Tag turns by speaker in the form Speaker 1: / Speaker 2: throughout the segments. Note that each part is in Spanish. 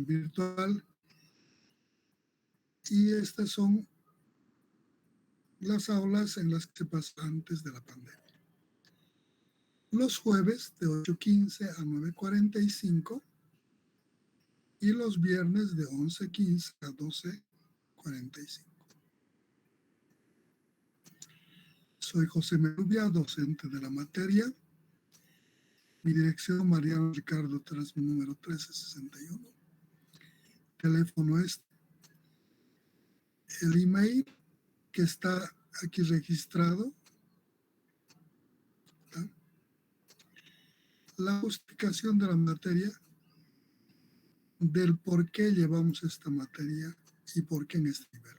Speaker 1: virtual, y estas son las aulas en las que se pasa antes de la pandemia. Los jueves de 8:15 a 9:45 y los viernes de 11:15 a 12:45. Soy José Merubia, docente de la materia. Mi dirección, Mariano Ricardo Terás, mi número 1361. Teléfono es el email que está aquí registrado. ¿Tá? La justificación de la materia, del por qué llevamos esta materia y por qué en este nivel.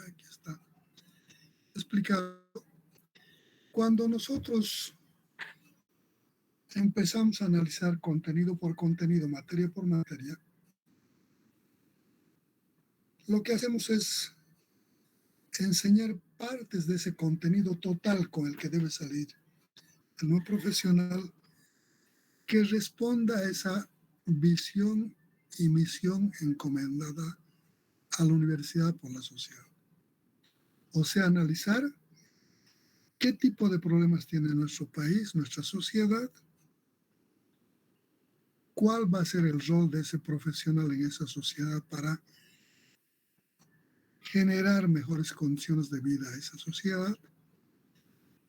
Speaker 1: Aquí está explicado. Cuando nosotros empezamos a analizar contenido por contenido, materia por materia, lo que hacemos es enseñar partes de ese contenido total con el que debe salir el nuevo profesional, que responda a esa visión y misión encomendada a la universidad por la sociedad. O sea, analizar qué tipo de problemas tiene nuestro país, nuestra sociedad, cuál va a ser el rol de ese profesional en esa sociedad para generar mejores condiciones de vida a esa sociedad,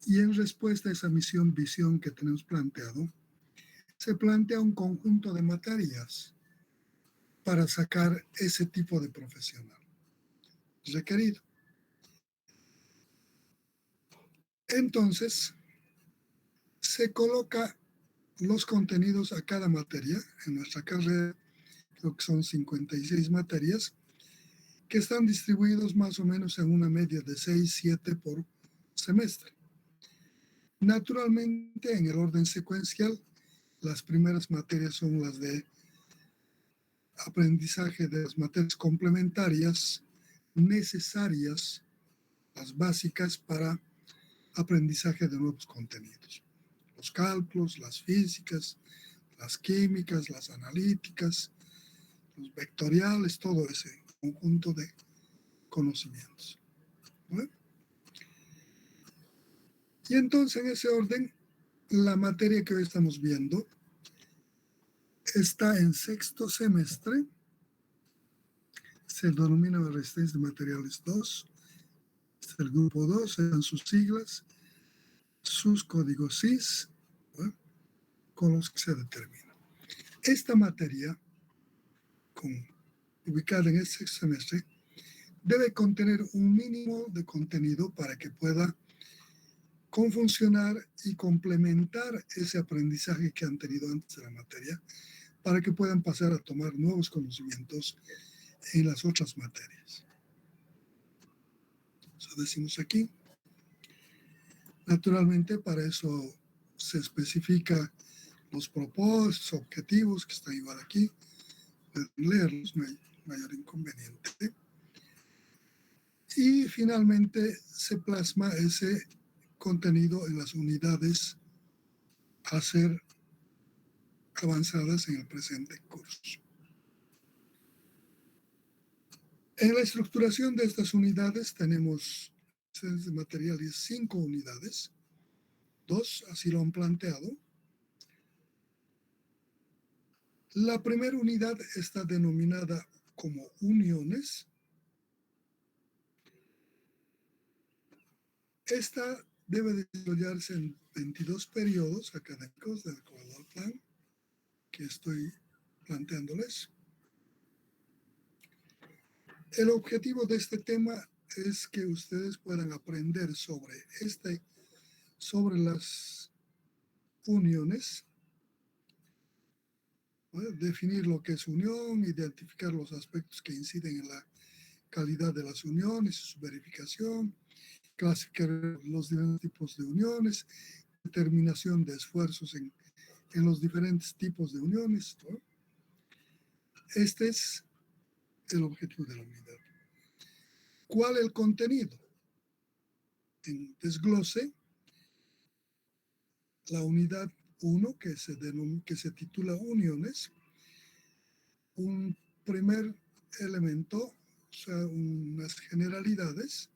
Speaker 1: y en respuesta a esa misión, visión que tenemos planteado, se plantea un conjunto de materias para sacar ese tipo de profesional requerido. Entonces, se coloca los contenidos a cada materia. En nuestra carrera, creo que son 56 materias, que están distribuidos más o menos en una media de 6, 7 por semestre. Naturalmente, en el orden secuencial, las primeras materias son las de aprendizaje de las materias complementarias necesarias, las básicas para aprendizaje de nuevos contenidos. Los cálculos, las físicas, las químicas, las analíticas, los vectoriales, todo ese conjunto de conocimientos. ¿No? Y entonces, en ese orden, la materia que hoy estamos viendo está en sexto semestre, se denomina la resistencia de materiales 2, es el grupo 2, eran sus siglas, sus códigos CIS, ¿no? Con los que se determina. Esta materia, ubicada en este semestre, debe contener un mínimo de contenido para que pueda confuncionar y complementar ese aprendizaje que han tenido antes de la materia, para que puedan pasar a tomar nuevos conocimientos en las otras materias. Eso decimos aquí. Naturalmente, para eso se especifica los propósitos, objetivos, que están igual aquí. Pueden leerlos, no hay mayor inconveniente. Y finalmente se plasma ese contenido en las unidades a ser avanzadas en el presente curso. En la estructuración de estas unidades tenemos de materiales 5 unidades, 2 así lo han planteado. La primera unidad está denominada como uniones. Esta debe desarrollarse en 22 periodos académicos del acuerdo al plan que estoy planteándoles. El objetivo de este tema es que ustedes puedan aprender sobre las uniones, ¿no? Definir lo que es unión, identificar los aspectos que inciden en la calidad de las uniones y su verificación, clasificar los diferentes tipos de uniones, determinación de esfuerzos en los diferentes tipos de uniones, ¿no? Este es el objetivo de la unidad. ¿Cuál es el contenido? En desglose, la unidad 1, que se titula Uniones, un primer elemento, o sea, unas generalidades,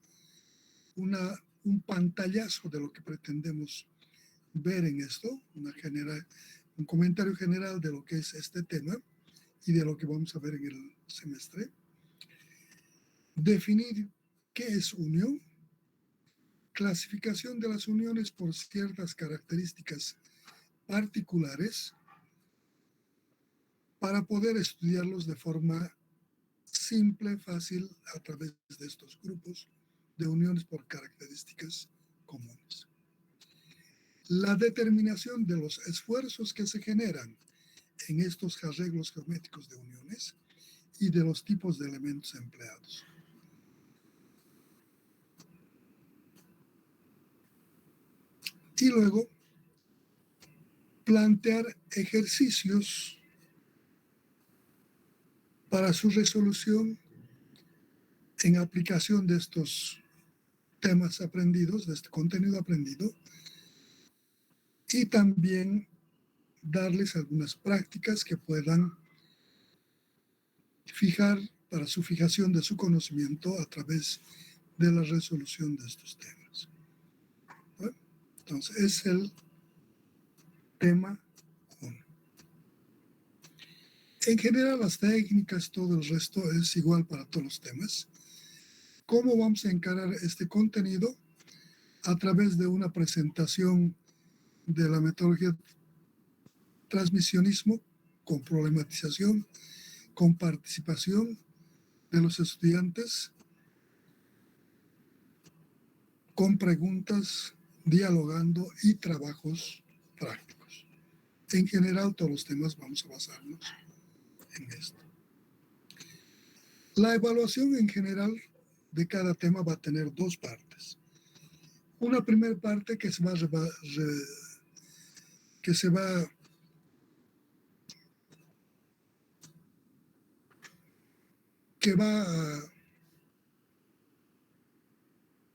Speaker 1: un pantallazo de lo que pretendemos ver en esto, un comentario general de lo que es este tema y de lo que vamos a ver en el semestre. Definir qué es unión, clasificación de las uniones por ciertas características particulares para poder estudiarlos de forma simple, fácil, a través de estos grupos de uniones por características comunes. La determinación de los esfuerzos que se generan en estos arreglos geométricos de uniones y de los tipos de elementos empleados. Y luego, plantear ejercicios para su resolución en aplicación de estos temas aprendidos, de este contenido aprendido, y también darles algunas prácticas que puedan fijar para su fijación de su conocimiento a través de la resolución de estos temas. ¿Bueno? Entonces, es el tema 1. En general, las técnicas, todo el resto es igual para todos los temas. ¿Cómo vamos a encarar este contenido? A través de una presentación de la metodología transmisionismo con problematización, con participación de los estudiantes, con preguntas, dialogando y trabajos prácticos. En general, todos los temas vamos a basarnos en esto. La evaluación en general de cada tema va a tener dos partes. Una primera parte que se va a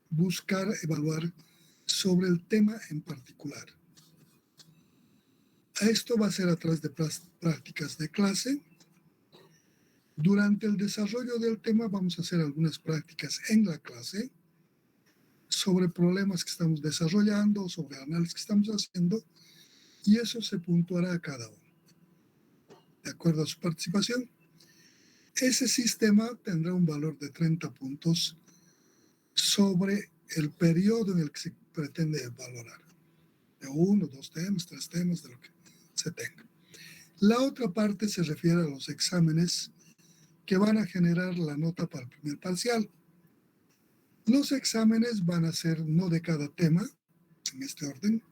Speaker 1: buscar evaluar sobre el tema en particular. Esto va a ser a través de prácticas de clase. Durante el desarrollo del tema vamos a hacer algunas prácticas en la clase sobre problemas que estamos desarrollando, sobre análisis que estamos haciendo, y eso se puntuará a cada uno, de acuerdo a su participación. Ese sistema tendrá un valor de 30 puntos sobre el periodo en el que se pretende valorar. De 1, 2 temas, 3 temas, de lo que se tenga. La otra parte se refiere a los exámenes que van a generar la nota para el primer parcial. Los exámenes van a ser no de cada tema, en este orden,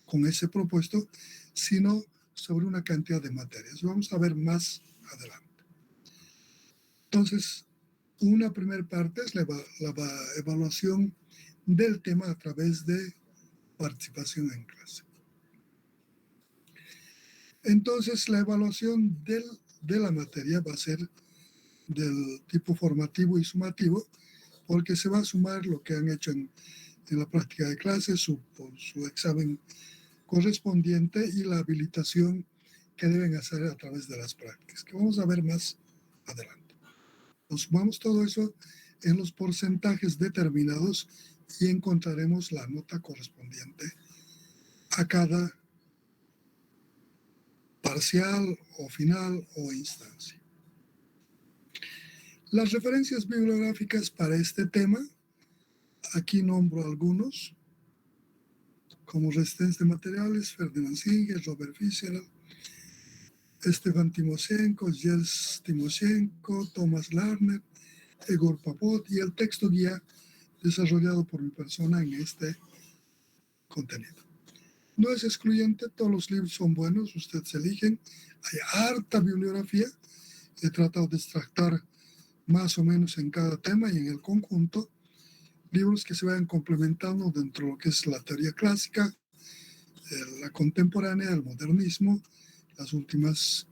Speaker 1: con ese propuesto, sino sobre una cantidad de materias. Vamos a ver más adelante. Entonces, una primera parte es la evaluación del tema a través de participación en clase. Entonces, la evaluación de la materia va a ser del tipo formativo y sumativo, porque se va a sumar lo que han hecho en la práctica de clase, su examen correspondiente y la habilitación que deben hacer a través de las prácticas, que vamos a ver más adelante. Nos sumamos todo eso en los porcentajes determinados y encontraremos la nota correspondiente a cada parcial o final o instancia. Las referencias bibliográficas para este tema, aquí nombro algunos, como Resistencia de Materiales, Ferdinand Singer, Robert Fitzgerald, Stefan Timoshenko, Jens Timoshenko, Thomas Larner, Egor Papot y el texto guía desarrollado por mi persona en este contenido. No es excluyente, todos los libros son buenos, ustedes eligen, hay harta bibliografía, he tratado de extractar más o menos en cada tema y en el conjunto, libros que se vayan complementando dentro de lo que es la teoría clásica, la contemporánea, el modernismo, las últimas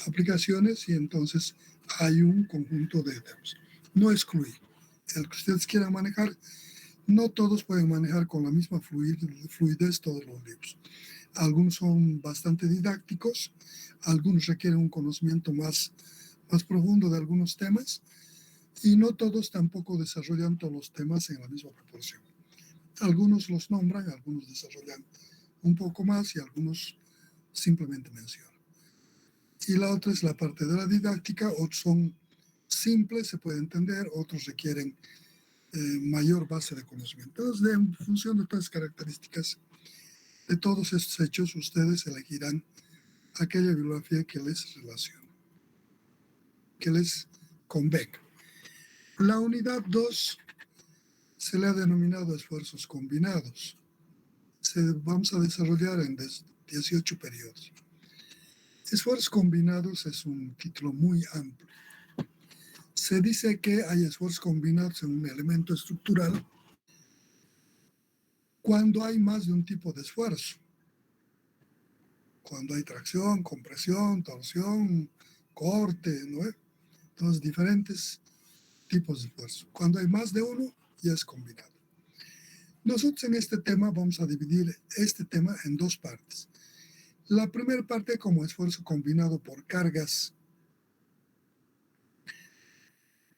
Speaker 1: aplicaciones, y entonces hay un conjunto de temas. No excluir. El que ustedes quieran manejar, no todos pueden manejar con la misma fluidez todos los libros. Algunos son bastante didácticos, algunos requieren un conocimiento más más profundo de algunos temas y no todos tampoco desarrollan todos los temas en la misma proporción. Algunos los nombran, algunos desarrollan un poco más y algunos simplemente mencionan. Y la otra es la parte de la didáctica, otros son simples, se puede entender, otros requieren mayor base de conocimiento. Entonces, en función de todas las características de todos estos hechos, ustedes elegirán aquella bibliografía que les relacione, que les convenga. La unidad 2 se le ha denominado esfuerzos combinados. Vamos a desarrollar en 18 periodos. Esfuerzos combinados es un título muy amplio. Se dice que hay esfuerzos combinados en un elemento estructural cuando hay más de un tipo de esfuerzo. Cuando hay tracción, compresión, torsión, corte, ¿no? Entonces, diferentes tipos de esfuerzo. Cuando hay más de uno, ya es combinado. Nosotros en este tema vamos a dividir este tema en dos partes. La primera parte como esfuerzo combinado por cargas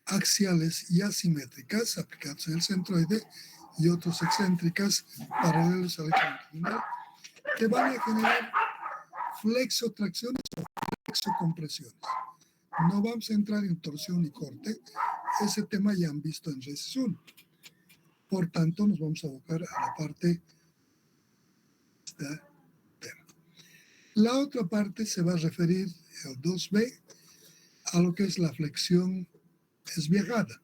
Speaker 1: axiales y asimétricas aplicadas en el centroide y otros excéntricas paralelos al eje longitudinal que van a generar flexotracciones o flexocompresiones. No vamos a entrar en torsión y corte, ese tema ya han visto en Resis 1. Por tanto, nos vamos a abocar a la parte de este tema. La otra parte se va a referir, el 2B, a lo que es la flexión esviajada,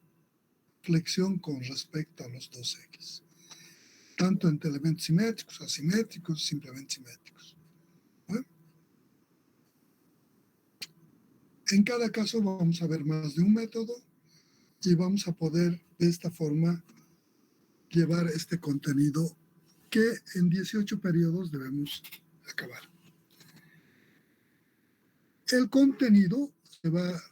Speaker 1: flexión con respecto a los dos ejes, tanto entre elementos simétricos, asimétricos, simplemente simétricos. ¿Bueno? En cada caso vamos a ver más de un método y vamos a poder de esta forma llevar este contenido que en 18 periodos debemos acabar. El contenido se va a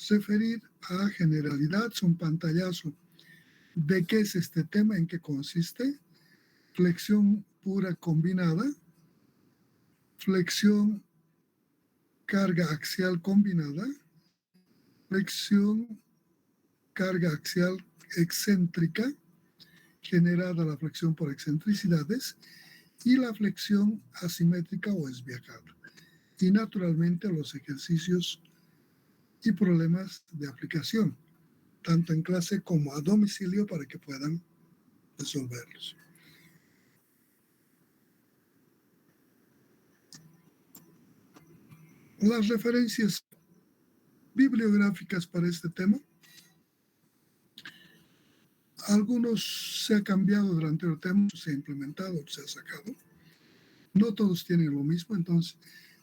Speaker 1: referir a generalidad, un pantallazo de qué es este tema, en qué consiste, flexión pura combinada, flexión carga axial combinada, flexión carga axial excéntrica, generada la flexión por excentricidades, y la flexión asimétrica o esviajada. Y naturalmente los ejercicios y problemas de aplicación, tanto en clase como a domicilio para que puedan resolverlos. Las referencias bibliográficas para este tema. Algunos se ha cambiado durante el tema, se ha implementado, se ha sacado. No todos tienen lo mismo, entonces,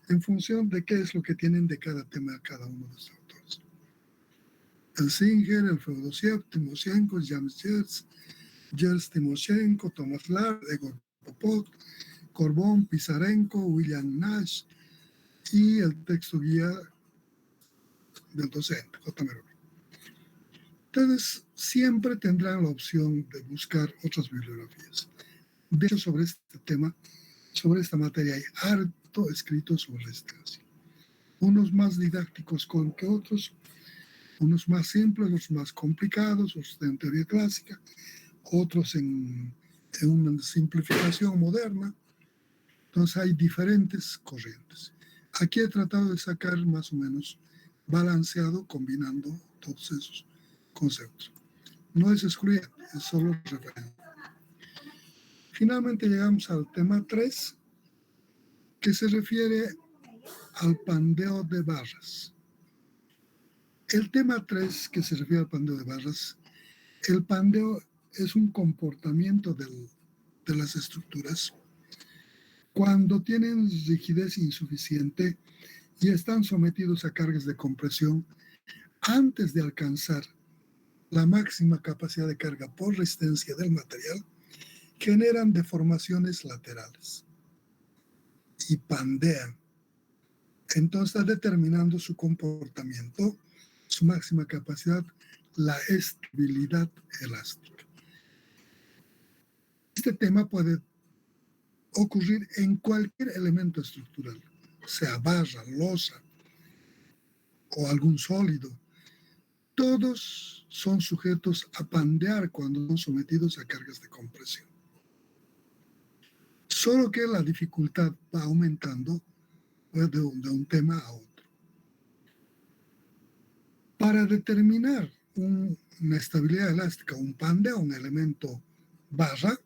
Speaker 1: en función de qué es lo que tienen de cada tema cada uno de los autores. El Singer, el Feodosiev, Timoshenko, James Gers Timoshenko, Thomas Lahr, Egor Popov, Corbón, Pisarenko, William Nash y el texto guía del docente, J. Meroni. Entonces, siempre tendrán la opción de buscar otras bibliografías. De hecho, sobre este tema, sobre esta materia, hay harto escrito sobre este caso. Unos más didácticos que otros, unos más simples, otros más complicados, otros en teoría clásica, otros en una simplificación moderna. Entonces hay diferentes corrientes. Aquí he tratado de sacar más o menos balanceado, combinando todos esos conceptos. No es excluyente, es solo referente. Finalmente llegamos al tema 3, que se refiere al pandeo de barras. El tema 3, que se refiere al pandeo de barras, el pandeo es un comportamiento de las estructuras cuando tienen rigidez insuficiente y están sometidos a cargas de compresión antes de alcanzar la máxima capacidad de carga por resistencia del material, generan deformaciones laterales y pandean. Entonces está determinando su comportamiento, su máxima capacidad, la estabilidad elástica. Este tema puede ocurrir en cualquier elemento estructural, sea barra, losa, o algún sólido, todos son sujetos a pandear cuando son sometidos a cargas de compresión. Solo que la dificultad va aumentando de un tema a otro. Para determinar una estabilidad elástica, un pandeo, un elemento barra,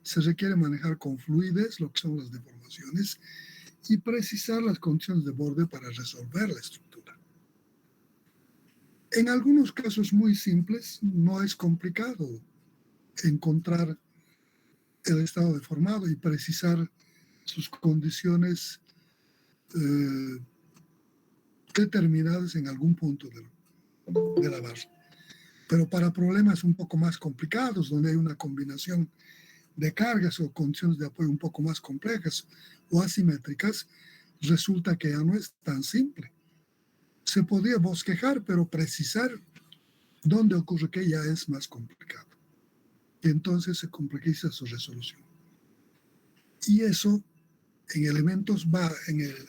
Speaker 1: se requiere manejar con fluidez lo que son las deformaciones y precisar las condiciones de borde para resolver la estructura. En algunos casos muy simples no es complicado encontrar el estado deformado y precisar sus condiciones determinadas en algún punto de la barra. Pero para problemas un poco más complicados, donde hay una combinación de cargas o condiciones de apoyo un poco más complejas o asimétricas, resulta que ya no es tan simple. Se podría bosquejar, pero precisar dónde ocurre que ya es más complicado. Y entonces se complejiza su resolución. Y eso en elementos,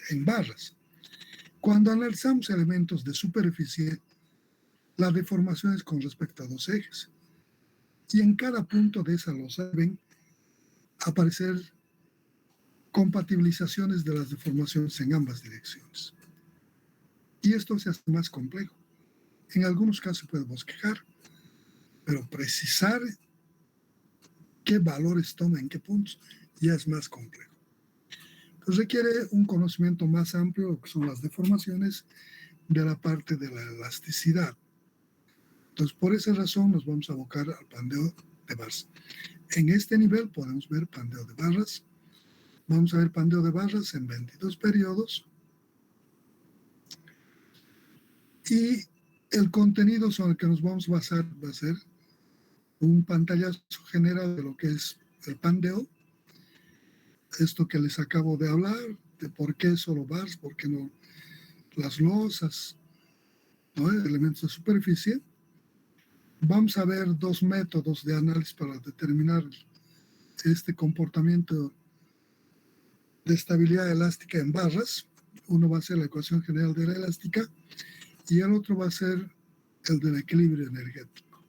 Speaker 1: en barras. Cuando analizamos elementos de superficie, la deformación es con respecto a dos ejes. Y en cada punto de esa losa deben aparecer compatibilizaciones de las deformaciones en ambas direcciones. Y esto se hace más complejo. En algunos casos se puede bosquejar, pero precisar qué valores toma en qué puntos ya es más complejo. Entonces requiere un conocimiento más amplio de lo que son las deformaciones de la parte de la elasticidad. Entonces, por esa razón nos vamos a abocar al pandeo de barras. En este nivel podemos ver pandeo de barras. Vamos a ver pandeo de barras en 22 periodos. Y el contenido sobre el que nos vamos a basar va a ser un pantallazo general de lo que es el pandeo. Esto que les acabo de hablar, de por qué solo bars, por qué no las losas, ¿no? Elementos de superficie. Vamos a ver dos métodos de análisis para determinar este comportamiento de estabilidad elástica en barras. Uno va a ser la ecuación general de la elástica y el otro va a ser el del equilibrio energético.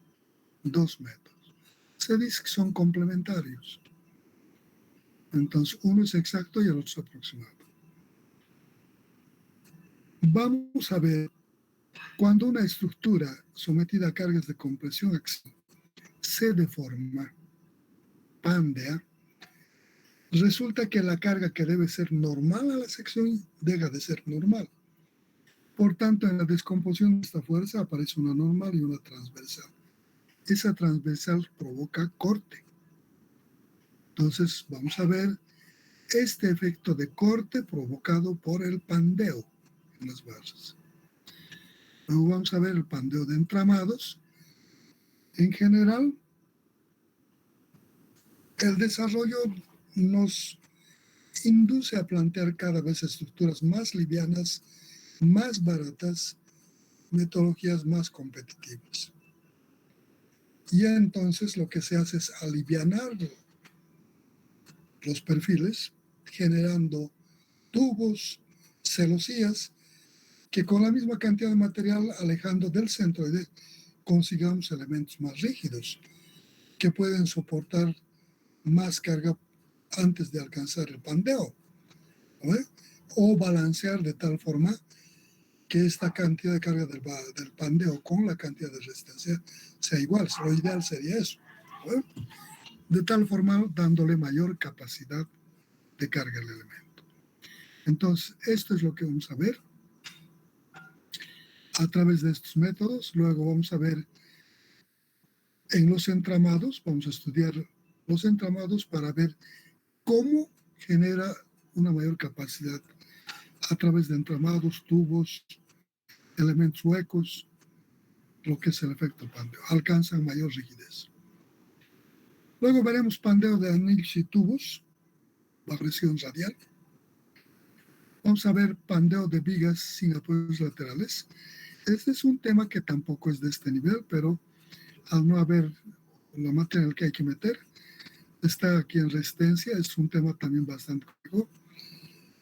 Speaker 1: Dos métodos. Se dice que son complementarios. Entonces, uno es exacto y el otro es aproximado. Vamos a ver cuando una estructura sometida a cargas de compresión se deforma, pandea, resulta que la carga que debe ser normal a la sección deja de ser normal. Por tanto, en la descomposición de esta fuerza aparece una normal y una transversal. Esa transversal provoca corte. Entonces, vamos a ver este efecto de corte provocado por el pandeo en las barras. Luego vamos a ver el pandeo de entramados. En general, el desarrollo nos induce a plantear cada vez estructuras más livianas, más baratas, metodologías más competitivas. Y entonces lo que se hace es alivianar los perfiles, generando tubos, celosías, que con la misma cantidad de material alejando del centroide consigamos elementos más rígidos, que pueden soportar más carga antes de alcanzar el pandeo, ¿no? O balancear de tal forma que esta cantidad de carga del pandeo con la cantidad de resistencia sea igual. Lo ideal sería eso, ¿no? De tal forma dándole mayor capacidad de carga al elemento. Entonces, esto es lo que vamos a ver a través de estos métodos. Luego vamos a ver en los entramados, vamos a estudiar los entramados para ver cómo genera una mayor capacidad a través de entramados, tubos, elementos huecos, lo que es el efecto pandeo. Alcanzan mayor rigidez. Luego veremos pandeo de anillos y tubos, bajo presión radial. Vamos a ver pandeo de vigas sin apoyos laterales. Este es un tema que tampoco es de este nivel, pero al no haber la materia en la que hay que meter, está aquí en resistencia. Es un tema también bastante complejo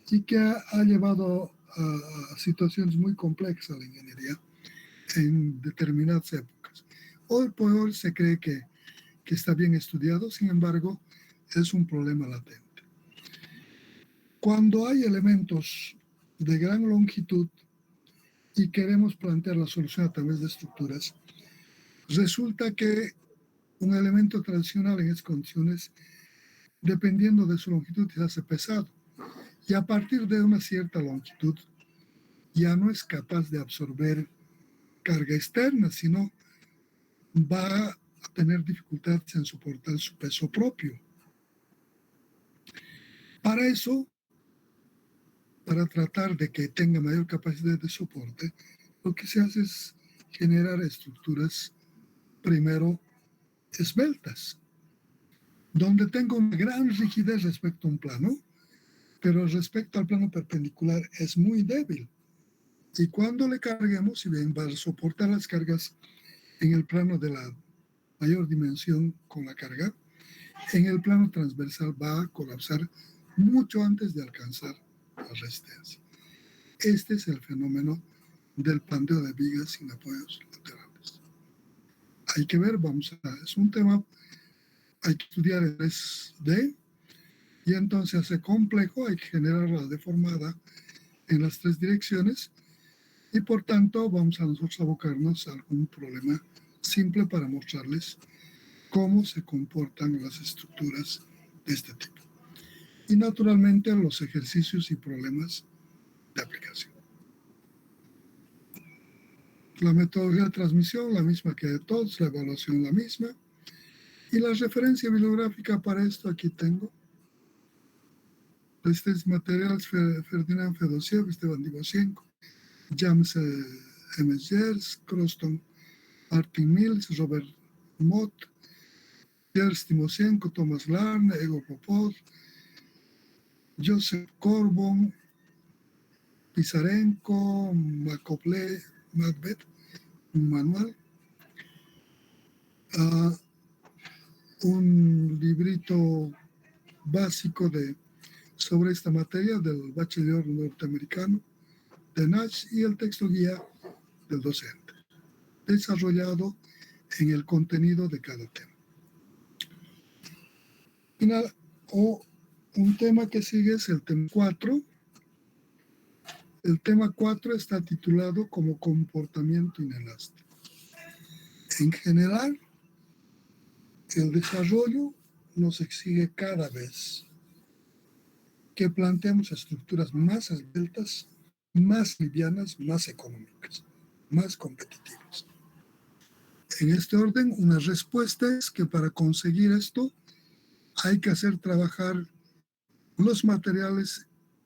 Speaker 1: y que ha llevado a situaciones muy complejas a la ingeniería en determinadas épocas. Hoy por hoy se cree que está bien estudiado, sin embargo, es un problema latente. Cuando hay elementos de gran longitud y queremos plantear la solución a través de estructuras, resulta que un elemento tradicional en esas condiciones, dependiendo de su longitud, se hace pesado. Y a partir de una cierta longitud, ya no es capaz de absorber carga externa, sino va a tener dificultades en soportar su peso propio. Para eso, para tratar de que tenga mayor capacidad de soporte, lo que se hace es generar estructuras, primero, esbeltas, donde tenga una gran rigidez respecto a un plano, pero respecto al plano perpendicular es muy débil. Y cuando le carguemos, si bien va a soportar las cargas en el plano de la mayor dimensión con la carga, en el plano transversal va a colapsar mucho antes de alcanzar la resistencia. Este es el fenómeno del planteo de vigas sin apoyos laterales. Hay que ver, es un tema, hay que estudiar el 3D y entonces hace complejo, hay que generarla deformada en las tres direcciones y por tanto vamos a nosotros abocarnos a algún problema simple para mostrarles cómo se comportan las estructuras de este tipo. Y naturalmente los ejercicios y problemas de aplicación. La metodología de transmisión, la misma que de todos, la evaluación la misma. Y la referencia bibliográfica para esto aquí tengo. Estos materiales Ferdinand Fedosiev, Esteban Divosienko, James M. Gers, Croston, Martin Mills, Robert Mott, Gers Timosienko, Thomas Larne, Ego Popov, Joseph Corbon, Pisarenko, Macople, Macbeth, un manual, un librito básico sobre esta materia del bachiller norteamericano de Nash y el texto guía del docente, desarrollado en el contenido de cada tema. Un tema que sigue es el tema 4. El tema 4 está titulado como comportamiento inelástico. En general, el desarrollo nos exige cada vez que planteemos estructuras más esbeltas, más livianas, más económicas, más competitivas. En este orden, una respuesta es que para conseguir esto hay que hacer trabajar los materiales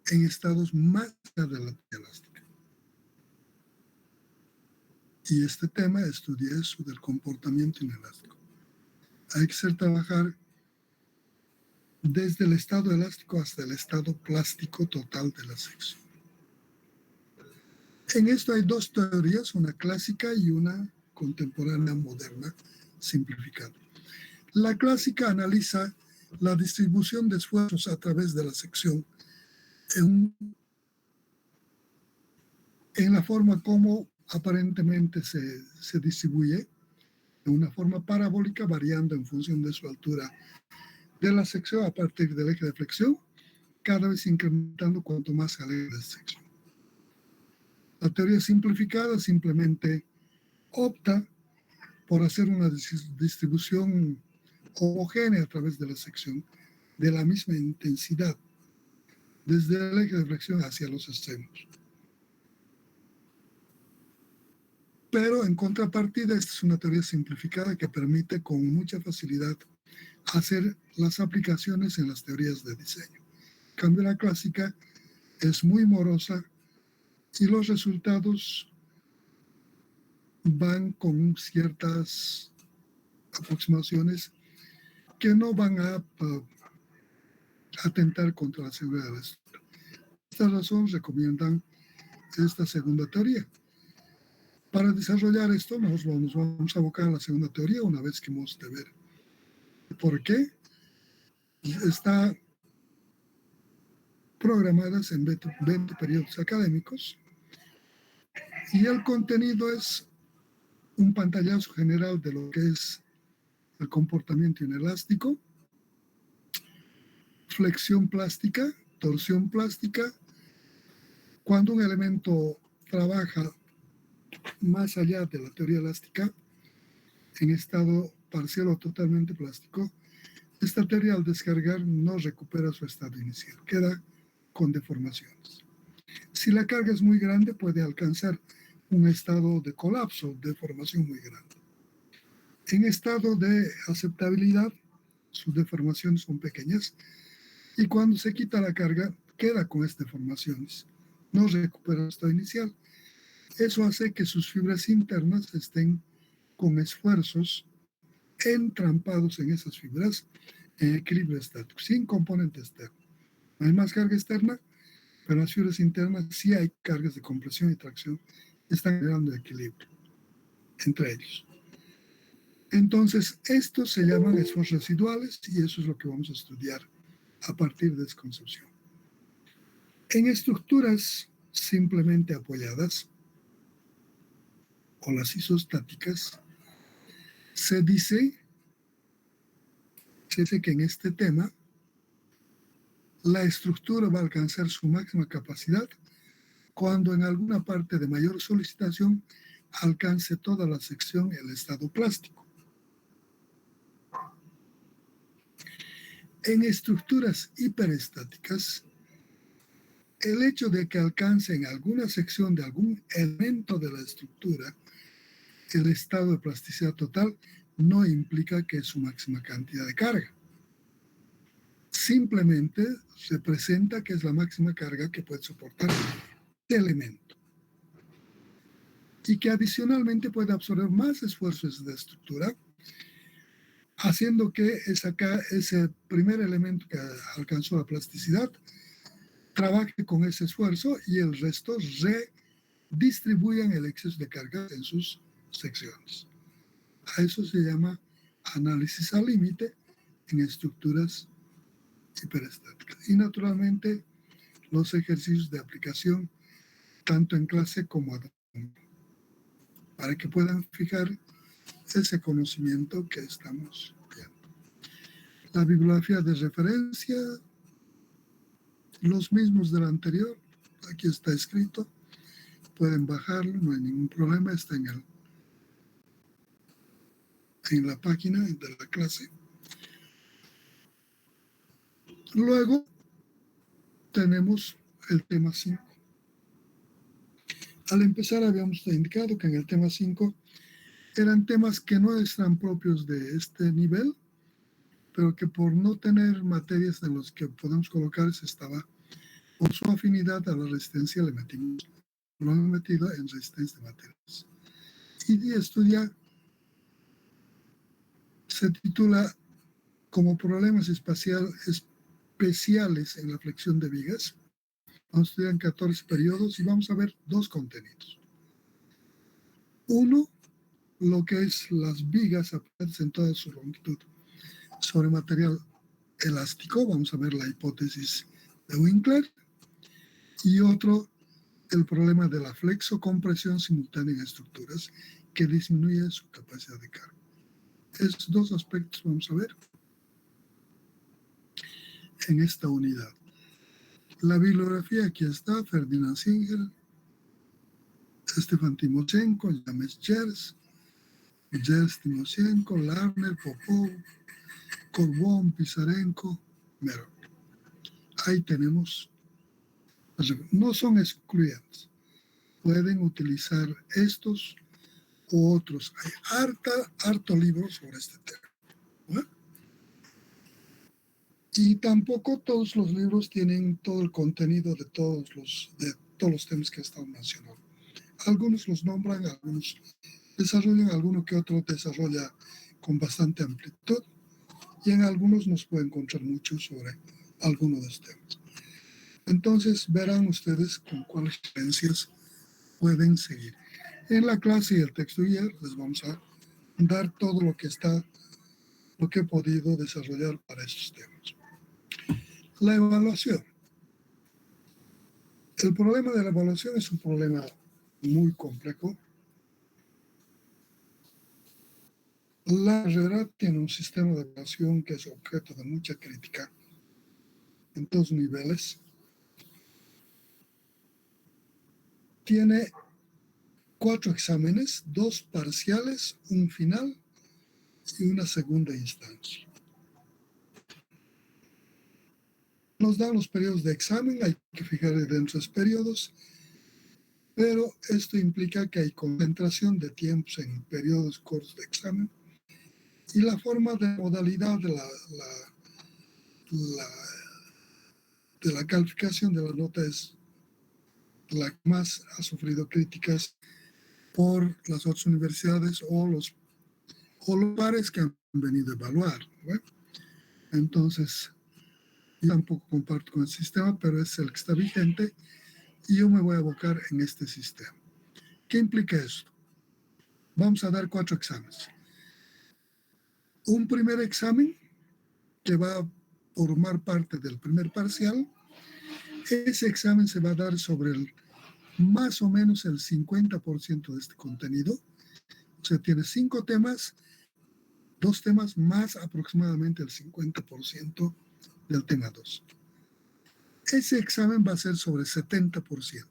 Speaker 1: en estados más allá de la elástica. Y este tema estudia eso del comportamiento inelástico. Hay que hacer trabajar desde el estado elástico hasta el estado plástico total de la sección. En esto hay dos teorías, una clásica y una contemporánea moderna simplificada. La clásica analiza la distribución de esfuerzos a través de la sección en la forma como aparentemente se distribuye, de una forma parabólica, variando en función de su altura de la sección a partir del eje de flexión, cada vez incrementando cuanto más se aleja de la sección. La teoría simplificada simplemente opta por hacer una distribución homogénea a través de la sección de la misma intensidad, desde el eje de flexión hacia los extremos. Pero en contrapartida, esta es una teoría simplificada que permite con mucha facilidad hacer las aplicaciones en las teorías de diseño. En cambio, la clásica es muy morosa y los resultados van con ciertas aproximaciones que no van a atentar contra la seguridad de la estructura. Por esta razón recomiendan esta segunda teoría. Para desarrollar esto, nos vamos a abocar a la segunda teoría una vez que hemos de ver por qué está programadas en 20 periodos académicos, y el contenido es un pantallazo general de lo que es el comportamiento inelástico, flexión plástica, torsión plástica, cuando un elemento trabaja más allá de la teoría elástica, en estado parcial o totalmente plástico, esta teoría al descargar no recupera su estado inicial, queda con deformaciones. Si la carga es muy grande, puede alcanzar un estado de colapso, deformación muy grande. En estado de aceptabilidad, sus deformaciones son pequeñas y cuando se quita la carga, queda con estas deformaciones. No recupera el estado inicial. Eso hace que sus fibras internas estén con esfuerzos entrampados en esas fibras en equilibrio estático, sin componente externo. No hay más carga externa, pero las fibras internas sí hay cargas de compresión y tracción, están generando equilibrio entre ellos. Entonces, estos se llaman esfuerzos residuales y eso es lo que vamos a estudiar a partir de esta concepción. En estructuras simplemente apoyadas o las isostáticas, se dice que en este tema la estructura va a alcanzar su máxima capacidad cuando en alguna parte de mayor solicitación alcance toda la sección el estado plástico. En estructuras hiperestáticas, el hecho de que alcance en alguna sección de algún elemento de la estructura el estado de plasticidad total no implica que es su máxima cantidad de carga. Simplemente se presenta que es la máxima carga que puede soportar este elemento y que adicionalmente puede absorber más esfuerzos de estructura, haciendo que ese primer elemento que alcanzó la plasticidad trabaje con ese esfuerzo y el resto redistribuyan el exceso de carga en sus secciones. A eso se llama análisis al límite en estructuras hiperestáticas. Y naturalmente los ejercicios de aplicación tanto en clase como adentro, para que puedan fijar ese conocimiento que estamos viendo. La bibliografía de referencia, los mismos del anterior, aquí está escrito, pueden bajarlo, no hay ningún problema, está en la página de la clase. Luego tenemos el tema 5. Al empezar habíamos indicado que en el tema 5 eran temas que no están propios de este nivel, pero que por no tener materias en las que podemos colocarse estaba por su afinidad a la resistencia, lo hemos metido en resistencia de materiales. Y estudia, se titula como problemas especiales en la flexión de vigas. Vamos a estudiar en 14 periodos y vamos a ver dos contenidos. Uno, lo que es las vigas aplicadas en toda su longitud sobre material elástico, vamos a ver la hipótesis de Winkler, y otro, el problema de la flexocompresión simultánea en estructuras que disminuye su capacidad de carga. Estos dos aspectos vamos a ver en esta unidad. La bibliografía aquí está: Ferdinand Singer, Stefan Timoshenko, James Gers, Jens Timoshenko, Larner, Popov, Corbón, Pisarenko, Mero. Ahí tenemos, no son excluyentes, pueden utilizar estos u otros. Hay harto libros sobre este tema, ¿no? Y tampoco todos los libros tienen todo el contenido de todos los temas que están mencionando. Algunos los nombran, algunos desarrollan, alguno que otro desarrolla con bastante amplitud, y en algunos nos puede encontrar mucho sobre alguno de estos temas. Entonces verán ustedes con cuáles referencias pueden seguir. En la clase y el texto guía les vamos a dar todo lo que he podido desarrollar para estos temas. La evaluación. El problema de la evaluación es un problema muy complejo. La carrera tiene un sistema de evaluación que es objeto de mucha crítica en dos niveles. Tiene 4 exámenes, 2 parciales, un final y una segunda instancia. Nos dan los periodos de examen, hay que fijar dentro de esos periodos, pero esto implica que hay concentración de tiempos en periodos cortos de examen y la forma de modalidad de la calificación de la nota es la que más ha sufrido críticas por las otras universidades o los pares que han venido a evaluar, ¿no? Entonces, yo tampoco comparto con el sistema, pero es el que está vigente y yo me voy a abocar en este sistema. ¿Qué implica esto? Vamos a dar 4 exámenes. Un primer examen que va a formar parte del primer parcial. Ese examen se va a dar sobre más o menos el 50% de este contenido. O sea, tiene 5 temas, 2 temas más aproximadamente el 50% del tema 2. Ese examen va a ser sobre 70%.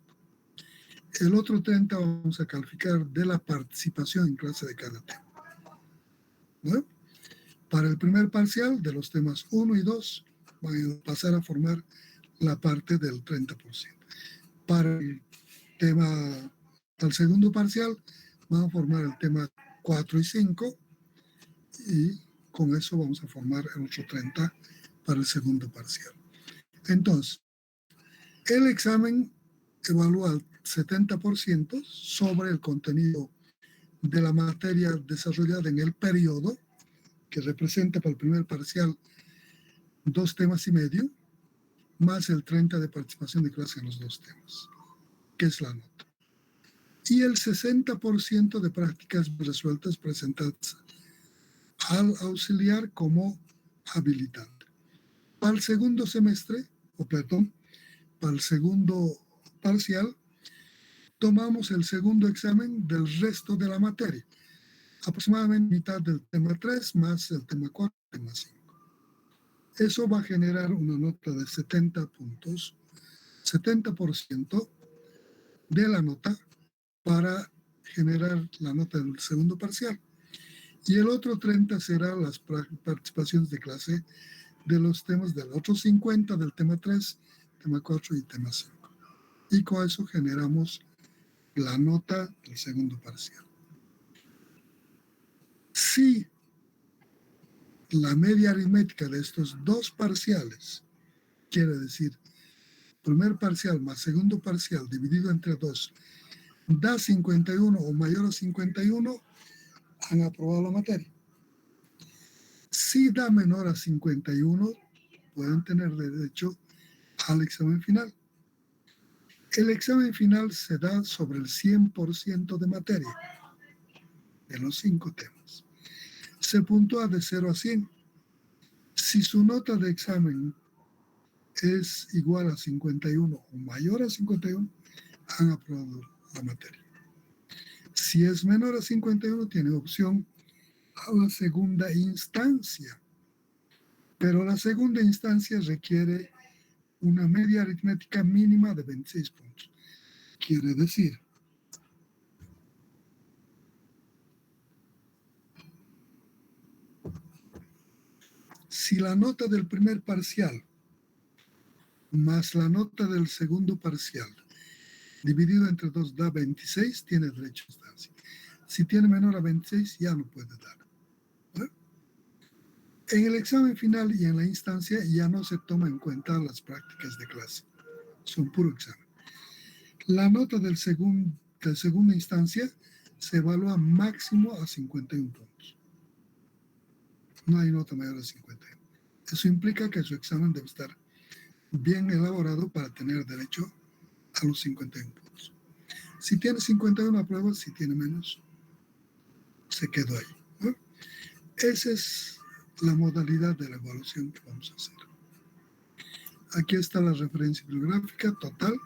Speaker 1: El otro 30% vamos a calificar de la participación en clase de cada tema, ¿no? Para el primer parcial, de los temas 1 y 2, van a pasar a formar la parte del 30%. Para el segundo parcial, van a formar el tema 4 y 5, y con eso vamos a formar el otro 30% para el segundo parcial. Entonces, el examen evalúa el 70% sobre el contenido de la materia desarrollada en el periodo, que representa para el primer parcial 2 temas y medio, más el 30% de participación de clase en los 2 temas, que es la nota. Y el 60% de prácticas resueltas presentadas al auxiliar como habilitante. Para el segundo semestre, para el segundo parcial, tomamos el segundo examen del resto de la materia, aproximadamente mitad del tema 3 más el tema 4, tema 5. Eso va a generar una nota de 70 puntos, 70% de la nota para generar la nota del segundo parcial. Y el otro 30 será las participaciones de clase de los temas del otro 50 del tema 3, tema 4 y tema 5. Y con eso generamos la nota del segundo parcial. Si la media aritmética de estos 2 parciales, quiere decir primer parcial más segundo parcial dividido entre 2, da 51 o mayor a 51, han aprobado la materia. Si da menor a 51, pueden tener derecho al examen final. El examen final se da sobre el 100% de materia, de los 5 temas. Se puntúa de 0 a 100. Si su nota de examen es igual a 51 o mayor a 51, han aprobado la materia. Si es menor a 51, tiene opción a la segunda instancia. Pero la segunda instancia requiere una media aritmética mínima de 26 puntos. Quiere decir, si la nota del primer parcial más la nota del segundo parcial dividido entre 2 da 26, tiene derecho a instancia. Si tiene menor a 26, ya no puede dar. ¿Vale? En el examen final y en la instancia ya no se toma en cuenta las prácticas de clase. Son puro examen. La nota de segunda instancia se evalúa máximo a 51 puntos. No hay nota mayor a 51. Eso implica que su examen debe estar bien elaborado para tener derecho a los 51 puntos. Si tiene 51 apruebas, si tiene menos, se quedó ahí, ¿no? Esa es la modalidad de la evaluación que vamos a hacer. Aquí está la referencia bibliográfica total.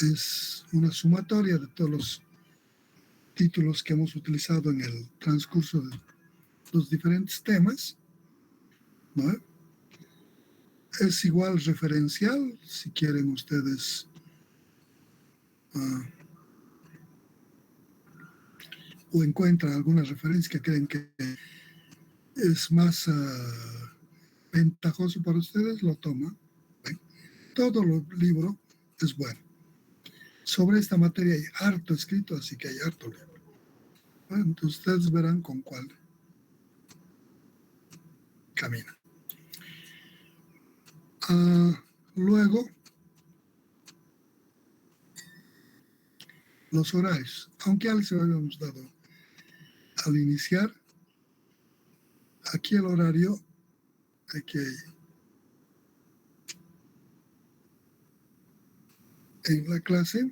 Speaker 1: Es una sumatoria de todos los títulos que hemos utilizado en el transcurso de los diferentes temas, ¿no? Es igual referencial, si quieren ustedes o encuentran alguna referencia que creen que es más ventajoso para ustedes, lo toman. Todo el libro es bueno. Sobre esta materia hay harto escrito, así que hay harto libro. Bueno, entonces ustedes verán con cuál camina. Luego, los horarios. Aunque ya les habíamos dado al iniciar, aquí el horario hay que en la clase.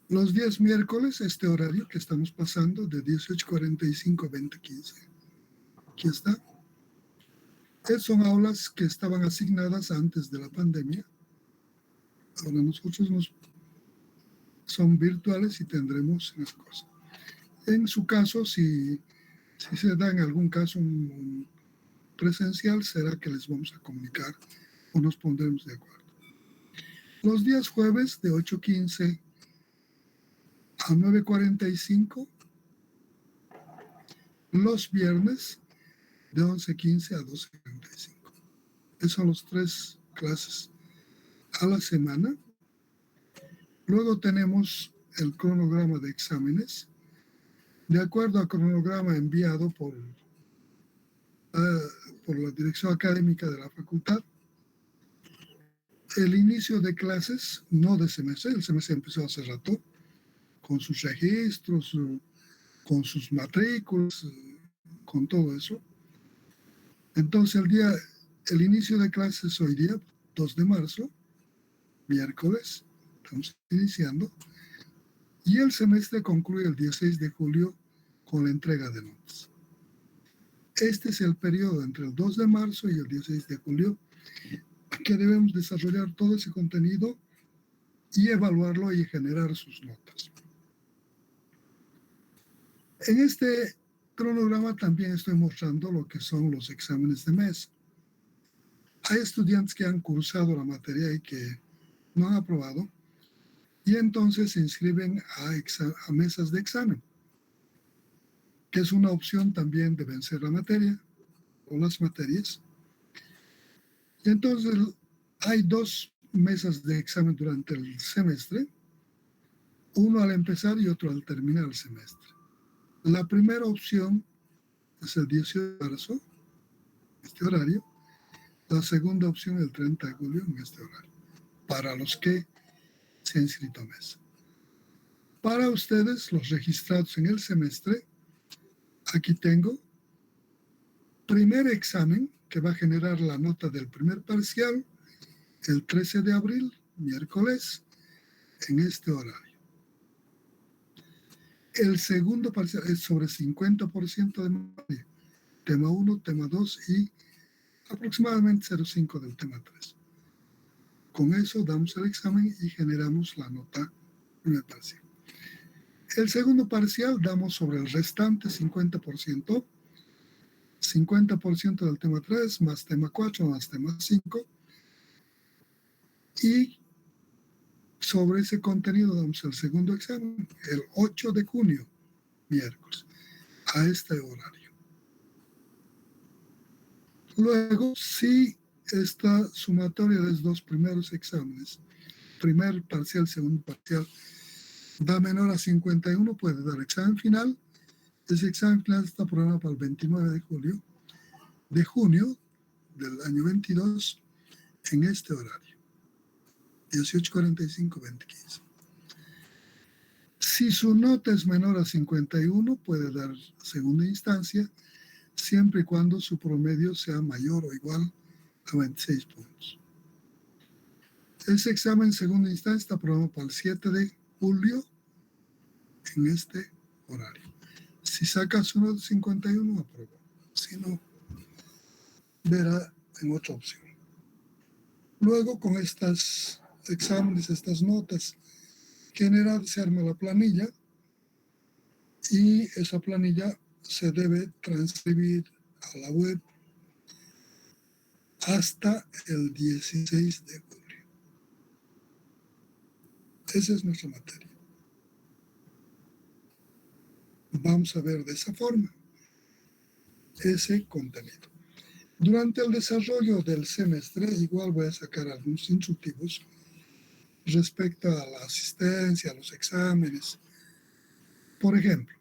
Speaker 1: Los días miércoles, este horario que estamos pasando de 18:45 a 20:15. Aquí está. Son aulas que estaban asignadas antes de la pandemia. Ahora nosotros son virtuales y tendremos esa cosa. En su caso, si se da en algún caso un presencial, será que les vamos a comunicar o nos pondremos de acuerdo. Los días jueves de 8:15 a 9:45. Los viernes de 11:15 a 12:45. Esos son los 3 clases a la semana. Luego tenemos el cronograma de exámenes. De acuerdo al cronograma enviado por la dirección académica de la facultad, el inicio de clases, no de semestre, el semestre empezó hace rato, con sus registros, con sus matrículas, con todo eso. Entonces el inicio de clases hoy día, 2 de marzo, miércoles, estamos iniciando, y el semestre concluye el 16 de julio con la entrega de notas. Este es el periodo entre el 2 de marzo y el 16 de julio que debemos desarrollar todo ese contenido y evaluarlo y generar sus notas. En este cronograma también estoy mostrando lo que son los exámenes de mes. Hay estudiantes que han cursado la materia y que no han aprobado y entonces se inscriben a mesas de examen, que es una opción también de vencer la materia o las materias. Y entonces hay 2 mesas de examen durante el semestre, uno al empezar y otro al terminar el semestre. La primera opción es el 18 de marzo, este horario. La segunda opción el 30 de julio en este horario, para los que se han inscrito a mesa. Para ustedes, los registrados en el semestre, aquí tengo primer examen que va a generar la nota del primer parcial el 13 de abril, miércoles, en este horario. El segundo parcial es sobre 50% de materia, tema 1, tema 2 y aproximadamente 0,5 del tema 3. Con eso damos el examen y generamos la nota primer parcial. El segundo parcial damos sobre el restante 50%, 50% del tema 3 más tema 4 más tema 5 y sobre ese contenido damos el segundo examen el 8 de junio, miércoles, a este horario. Luego, si esta sumatoria de los 2 primeros exámenes, primer parcial, segundo parcial, da menor a 51, puede dar examen final. Ese examen final está programado para el 29 de junio del año 22 en este horario, 18:45, 20:15. Si su nota es menor a 51, puede dar segunda instancia, siempre y cuando su promedio sea mayor o igual a 26 puntos. Ese examen segunda instancia está programado para el 7 de julio en este horario. Si saca su nota 51, aprueba. Si no, verá en otra opción. Luego, con estos exámenes, estas notas generadas, se arma la planilla y esa planilla se debe transcribir a la web hasta el 16 de julio. Esa es nuestra materia. Vamos a ver de esa forma ese contenido. Durante el desarrollo del semestre, igual voy a sacar algunos instructivos respecto a la asistencia, a los exámenes. Por ejemplo,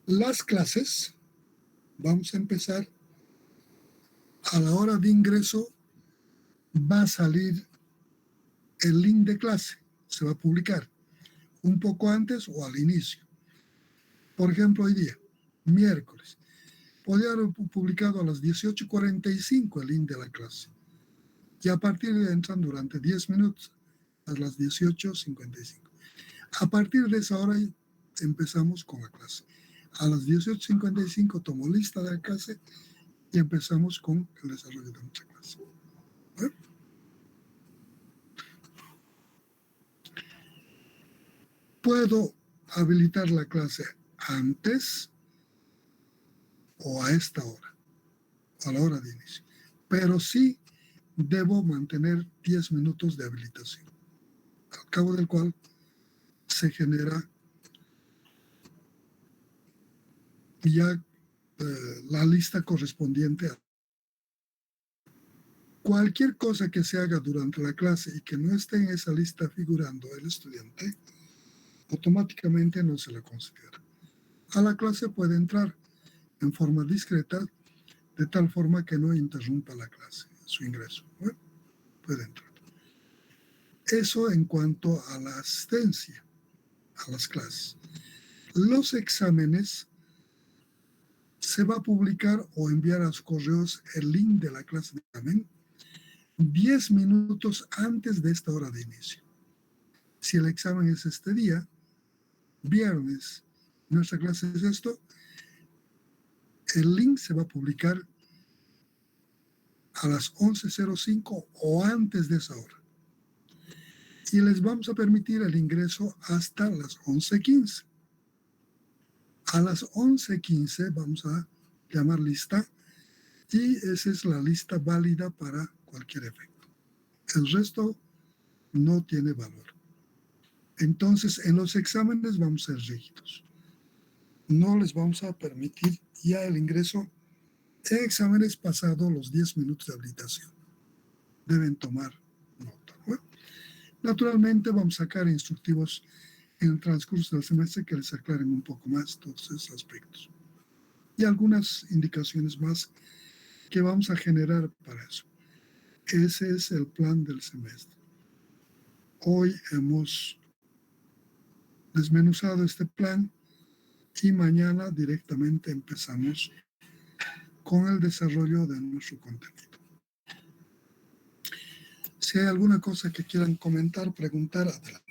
Speaker 1: las clases, vamos a empezar a la hora de ingreso, va a salir el link de clase, se va a publicar un poco antes o al inicio. Por ejemplo, hoy día, miércoles, podría haber publicado a las 18:45 el link de la clase. Y a partir de entran durante 10 minutos a las 18:55. A partir de esa hora empezamos con la clase. A las 18:55 tomo lista de la clase y empezamos con el desarrollo de nuestra clase. ¿Eh? Puedo habilitar la clase antes o a esta hora, a la hora de inicio, pero sí debo mantener 10 minutos de habilitación, al cabo del cual se genera ya la lista correspondiente a cualquier cosa que se haga durante la clase y que no esté en esa lista figurando el estudiante, automáticamente no se le considera. A la clase puede entrar en forma discreta, de tal forma que no interrumpa la clase, su ingreso. Bueno, puede entrar. Eso en cuanto a la asistencia a las clases. Los exámenes se va a publicar o enviar a sus correos el link de la clase de examen 10 minutos antes de esta hora de inicio. Si el examen es este día, viernes, nuestra clase es esto, el link se va a publicar a las 11:05 o antes de esa hora. Y les vamos a permitir el ingreso hasta las 11:15. A las 11:15 vamos a llamar lista y esa es la lista válida para cualquier efecto. El resto no tiene valor. Entonces, en los exámenes vamos a ser rígidos. No les vamos a permitir ya el ingreso en exámenes pasados los 10 minutos de habilitación. Deben tomar nota. Bueno, naturalmente vamos a sacar instructivos en el transcurso del semestre que les aclaren un poco más todos esos aspectos. Y algunas indicaciones más que vamos a generar para eso. Ese es el plan del semestre. Hoy hemos desmenuzado este plan y mañana directamente empezamos con el desarrollo de nuestro contenido. Si hay alguna cosa que quieran comentar, preguntar, adelante.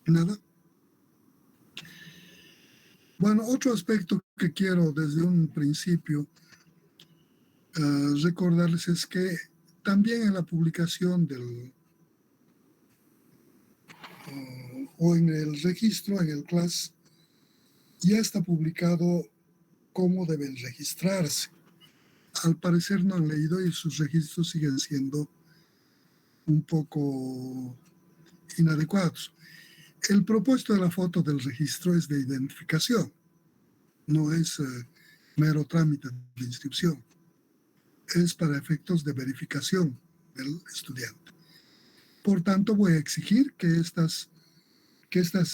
Speaker 1: ¿Nada? Bueno, otro aspecto que quiero desde un principio recordarles es que también en la publicación del o en el registro, en el class, ya está publicado cómo deben registrarse. Al parecer no han leído y sus registros siguen siendo un poco inadecuados. El propósito de la foto del registro es de identificación, no es mero trámite de inscripción. Es para efectos de verificación del estudiante. Por tanto, voy a exigir que estas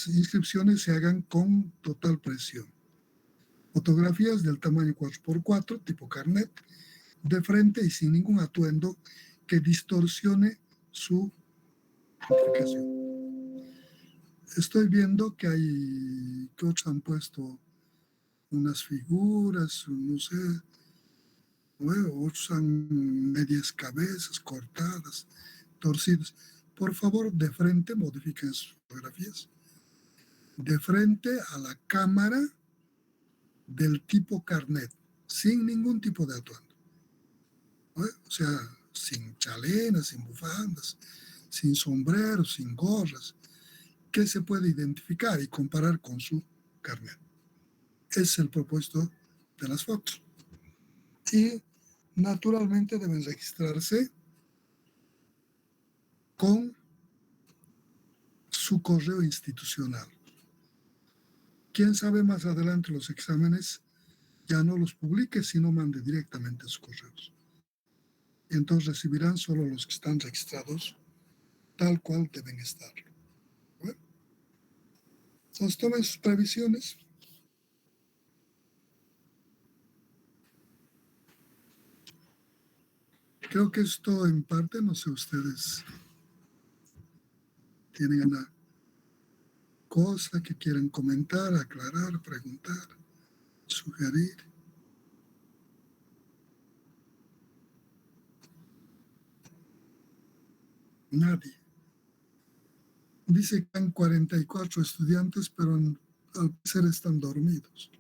Speaker 1: inscripciones se hagan con total presión. Fotografías del tamaño 4x4, tipo carnet, de frente y sin ningún atuendo que distorsione su aplicación. Estoy viendo que hay que otros han puesto unas figuras, no sé, o usan medias cabezas cortadas, torcidas. Por favor, de frente, modifiquen sus fotografías. De frente a la cámara del tipo carnet, sin ningún tipo de atuendo. ¿No? O sea, sin chalenas, sin bufandas, sin sombreros, sin gorras, que se puede identificar y comparar con su carnet. Es el propósito de las fotos. Y naturalmente deben registrarse con su correo institucional. Quién sabe, más adelante los exámenes ya no los publique, sino mande directamente sus correos. Y entonces recibirán solo los que están registrados tal cual deben estar. Bueno, entonces tomen sus previsiones. Creo que esto en parte, no sé, ustedes tienen una cosa que quieran comentar, aclarar, preguntar, sugerir. Nadie. Dice que hay 44 estudiantes, pero al parecer están dormidos.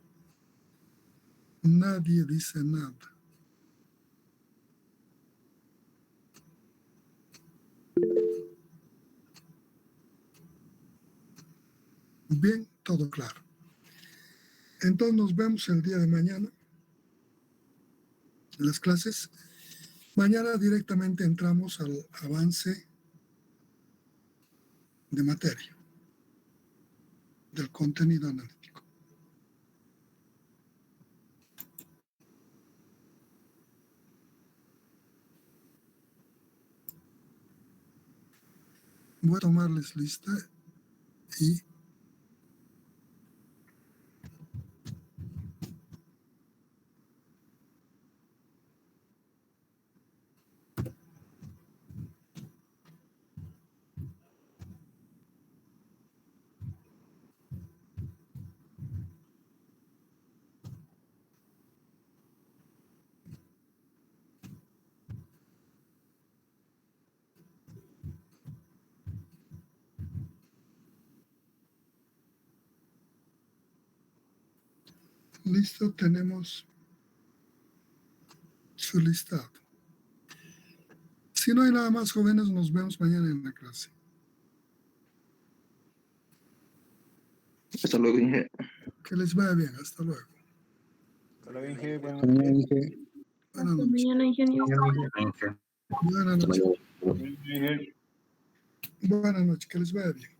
Speaker 1: Nadie dice nada. Bien, todo claro. Entonces nos vemos el día de mañana en las clases. Mañana directamente entramos al avance de materia, del contenido analítico. Voy a tomarles lista y listo, tenemos su listado. Si no hay nada más, jóvenes, nos vemos mañana en la clase.
Speaker 2: Hasta luego, Inge.
Speaker 1: Que les vaya bien. Hasta luego.
Speaker 3: Hasta luego, Inge. Buenas
Speaker 1: Buenas
Speaker 4: Hasta
Speaker 1: noches.
Speaker 4: mañana, ingeniero.
Speaker 1: Buenas noches.
Speaker 3: noches.
Speaker 1: Buenas noches. Que les vaya bien.